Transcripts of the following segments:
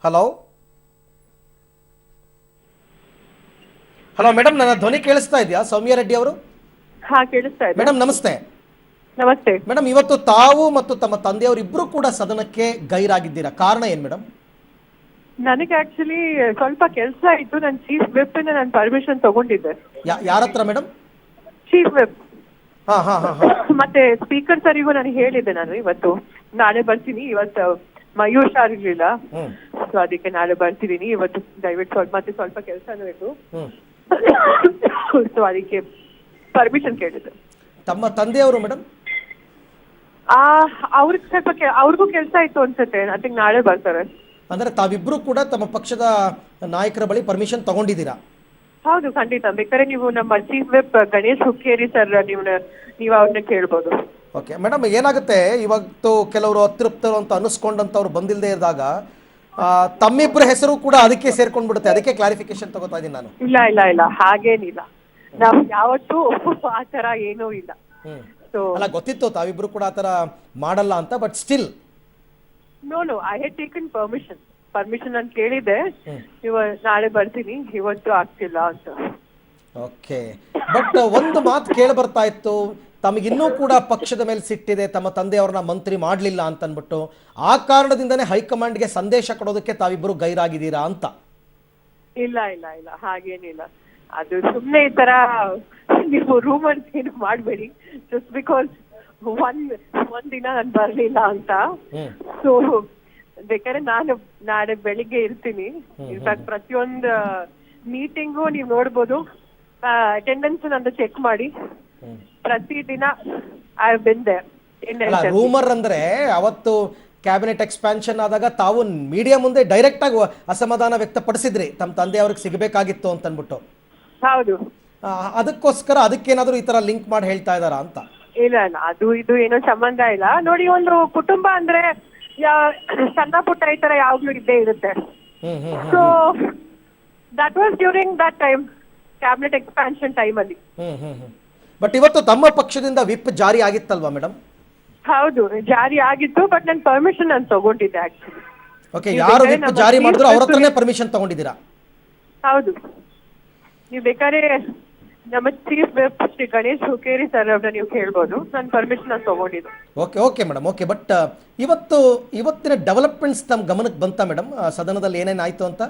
Hello hello madam, ನನ್ನ ಧ್ವನಿ ಕೇಳಿಸ್ತಾ ಇದೆಯಾ? ಸೌಮ್ಯ ರೆಡ್ಡಿ ಅವರು. ಹಾ, ಕೇಳಿಸ್ತಾ ಇದೆ ಮೇಡಮ್ ನಮಸ್ತೆ. ನಮಸ್ತೆ. ಮೇಡಮ್, ಇವತ್ತು ತಾವು ಮತ್ತು ತಮ್ಮ ತಂದೆಯವರು ಇಬ್ಬರು ಕೂಡ ಸದನಕ್ಕೆ ಗೈರಾಗಿದ್ದೀರಾ, ಕಾರಣ ಏನು ಮೇಡಮ್? ನನಗೆ ಆಕ್ಚುಲಿ ಸ್ವಲ್ಪ ಕೆಲಸ ಇತ್ತು. ನನ್ನ ಚೀಫ್ ವಿಪ್ ಇಂದ ನಾನು ಪರ್ಮಿಷನ್ ತಗೊಂಡಿದ್ದೆ. ಯಾರ ಹತ್ರ ಮೇಡಮ್? ಚೀಫ್ ವಿಪ್ ಹಾ ಹಾ ಹಾ ಹಾ. ಮತ್ತೆ ಸ್ಪೀಕರ್ ಸರಿಗೂ ನಾನು ಹೇಳಿದ್ದೆ, ನಾನು ಇವತ್ತು ನಾಳೆ ಬರ್ತೀನಿ. ಇವತ್ತು ಮೈ ಹುಷಾರಿರ್ಲಿಲ್ಲ, ಹ್ಮ್ ಸೊ ಅದಕ್ಕೆ ನಾಳೆ ಬರ್ತಿದ್ದೀನಿ. ಇವತ್ತು ದಯವಿಟ್ಟು ಸ್ವಲ್ಪ ಕೆಲಸನೂ ಇತ್ತು, ಹ್ಮ್. ಸೊ ಅದಕ್ಕೆ ಪರ್ಮಿಷನ್ ಕೇಳಿದ್ದೆ. ತಮ್ಮ ತಂದೆಯವರು ಮೇಡಮ್? ಅವ್ರಿಗೆ ಅವ್ರಿಗೂ ಕೆಲಸ ಇತ್ತು ಅನ್ಸುತ್ತೆ. ಐ ಥಿಂಕ್ ನಾಳೆ ಬರ್ತಾರೆ. ಅಂದ್ರೆ ತಾವಿಬ್ರು ಕೂಡ ತಮ್ಮ ಪಕ್ಷದ ನಾಯಕರ ಬಳಿ ಪರ್ಮಿಷನ್ ತಗೊಂಡಿದ್ದೀರಾ? ಹೌದು, ಖಂಡಿತ. ಬೇಕಾದ್ರೆ ನೀವು ನಮ್ಮ chief whip Ganesh Hukkeri sir, ನೀವು ಅವ್ರನ್ನ ಕೇಳ್ಬೋದು. ಓಕೆ ಮೇಡಮ್, ಏನಾಗುತ್ತೆ ಇವತ್ತು ಕೆಲವರು ಅತೃಪ್ತರು ಅಂತ ಅನಿಸ್ಕೊಂಡಂತವ್ರು ಬಂದಿಲ್ಲದೆ ಇದ್ದಾಗ ತಮ್ಮಿಬ್ಬರ ಹೆಸರು ಕೂಡ ಅದಕ್ಕೆ ಸೇರ್ಕೊಂಡ್ಬಿಡುತ್ತೆ. ಅದಕ್ಕೆ ಕ್ಲಾರಿಫಿಕೇಶನ್ ತಗೋತಾ ಇದ್ದೀನಿ ನಾನು. ಇಲ್ಲ, ಹಾಗೇನಿಲ್ಲ. ನಾವು ಯಾವತ್ತೂ ಆ ತರ ಏನೂ ಇಲ್ಲ. ಅಲ್ಲ, ಗೊತ್ತಿತ್ತು ತಾವಿಬ್ರು ಕೂಡ ಆ ಥರ ಮಾಡಲ್ಲ ಅಂತ, but still no, I had taken permission ಅಂತ ಕೇಳಿದೆ. ನಾಳೆ ಬರ್ತೀನಿ, ಇವತ್ತು ಆಗ್ತಿಲ್ಲ ಅಂತ. ಓಕೆ, ಬಟ್ ಒಂದು ಮಾತು ಕೇಳಿ ಬರ್ತಾ ಇತ್ತು, ತಮಗಿನ್ನೂ ಕೂಡ ಪಕ್ಷದ ಮೇಲೆ ಸಿಟ್ಟಿದೆ, ತಮ್ಮ ತಂದೆಯವ್ರನ್ನ ಮಂತ್ರಿ ಮಾಡಲಿಲ್ಲ ಅಂತ ಅಂದ್ಬಿಟ್ಟು ಆ ಕಾರಣದಿಂದನೇ ಹೈಕಮಾಂಡ್ಗೆ ಸಂದೇಶ ಕೊಡೋದಕ್ಕೆ ತಾವಿಬ್ಬರು ಗೈರಾಗಿದ್ದೀರಾ ಅಂತ. ಇಲ್ಲ, ಹಾಗೇನಿಲ್ಲ. ಅದು ಸುಮ್ಮನೆ ಈ ತರ ನೀವು ರೂಮರ್ಸ್ ಏನು ಮಾಡಬೇಡಿ. ಜಸ್ಟ್ ಬಿಕಾಸ್ ಒಂದ್ ದಿನ ನಾನು ಬರ್ಲಿಲ್ಲ ಅಂತ. ಸೊ ಬೇಕಾದ್ರೆ ನಾನು ನಾಳೆ ಬೆಳಿಗ್ಗೆ ಇರ್ತೀನಿ. ಇನ್ಫ್ಯಾಕ್ಟ್ ಪ್ರತಿಯೊಂದು ಮೀಟಿಂಗು ನೀವು ನೋಡ್ಬೋದು, ಅಟೆಂಡೆನ್ಸ್ ನಂದು ಚೆಕ್ ಮಾಡಿ. ಪ್ರತಿದಿನ I have been there. Rumour ಅಂದ್ರೆ ಅವತ್ತು ಕ್ಯಾಬಿನೆಟ್ ಎಕ್ಸ್ಪಾನ್ಷನ್ ಆದಾಗ ತಾವು ಮೀಡಿಯಾ ಮುಂದೆ ಡೈರೆಕ್ಟ್ ಆಗಿ ಅಸಮಾಧಾನ ವ್ಯಕ್ತಪಡಿಸಿದ್ರಿ, ತಮ್ಮ ತಂದೆಯವ್ರಿಗೆ ಸಿಗಬೇಕಾಗಿತ್ತು ಅಂತ ಅಂದ್ಬಿಟ್ಟು. ಹೌದು, ಅದಕ್ಕೋಸ್ಕರ ಅದಕ್ಕೇನಾದ್ರೂ ಈ ತರ ಲಿಂಕ್ ಮಾಡಿ ಹೇಳ್ತಾ ಇದಾರಾ ಅಂತ? ಇಲ್ಲ, ಅದು ಇದು ಏನೋ ಸಂಬಂಧ ಇಲ್ಲ. ನೋಡಿ, ಒಂದು ಕುಟುಂಬ ಅಂದ್ರೆ ಸಣ್ಣ ಪುಟ್ಟ ಈ ತರ ಯಾವಾಗ್ಲೂ ಇದ್ದೇ ಇರುತ್ತೆ. So that was during that time, cabinet expansion time ಅಲ್ಲಿ. ಬಟ್ ಇವತ್ತು ತಮ್ಮ ಪಕ್ಷದಿಂದ ವಿಪ್ ಜಾರಿ ಆಗಿತ್ತಲ್ವಾ ಮೇಡಮ್? ಹೌದು, ಜಾರಿ ಆಗಿತ್ತು. ಬಟ್ ನನ್ನ ಪರ್ಮಿಷನ್ ನಾನು ತಗೊಂಡಿದ್ದೆ ಆಕ್ಚುಲಿ. ಓಕೆ, ಯಾರು ವಿಪ್ ಜಾರಿ ಮಾಡಿದ್ರು ಅವ್ರ ಹತ್ರನೇ ಪರ್ಮಿಷನ್ ತಗೊಂಡಿದ್ದೀರಾ? ಹೌದು, ನೀವು ಬೇಕಾದ್ರೆ ನಮ್ಮ chief whip Shri Ganesh Hukkeri sir ಅವ್ರನ್ನ ನೀವು ಕೇಳ್ಬೋದು. ನನ್ನ ಪರ್ಮಿಷನ್ ನಾನು ತಗೊಂಡಿದ್ದು. Okay madam, okay. ಬಟ್ ಇವತ್ತಿನ ಡೆವಲಪ್ಮೆಂಟ್ಸ್ ತಮ್ಮ ಗಮನಕ್ಕೆ ಬಂತಾ ಮೇಡಮ್, ಸದನದಲ್ಲಿ ಏನೇನಾಯ್ತು ಅಂತ?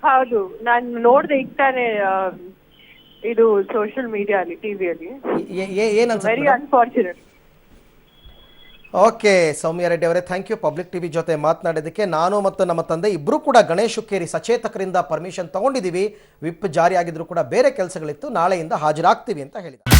ಹೌದು, ನಾನು ನೋಡಿದೆ ಈಗ ತಾನೇ ಇದು ಸೋಷಿಯಲ್ ಮೀಡಿಯಾ ಅಲ್ಲಿ, ಟಿವಿಯಲ್ಲಿ. Very unfortunate. ಓಕೆ ಸೌಮ್ಯ ರೆಡ್ಡಿ ಅವರೇ, ಥ್ಯಾಂಕ್ ಯು ಪಬ್ಲಿಕ್ ಟಿವಿ ಜೊತೆ ಮಾತನಾಡೋದಕ್ಕೆ. ನಾನು ಮತ್ತು ನಮ್ಮ ತಂದೆ ಇಬ್ಬರು ಕೂಡ ಗಣೇಶ್ ಹುಕ್ಕೇರಿ ಸಚೇತಕರಿಂದ ಪರ್ಮಿಷನ್ ತಗೊಂಡಿದ್ದೀವಿ. ವಿಪ್ ಜಾರಿ ಆಗಿದ್ರು ಕೂಡ ಬೇರೆ ಕೆಲಸಗಳಿತ್ತು, ನಾಳೆಯಿಂದ ಹಾಜರಾಗ್ತೀವಿ ಅಂತ ಹೇಳಿದ್ದಾರೆ.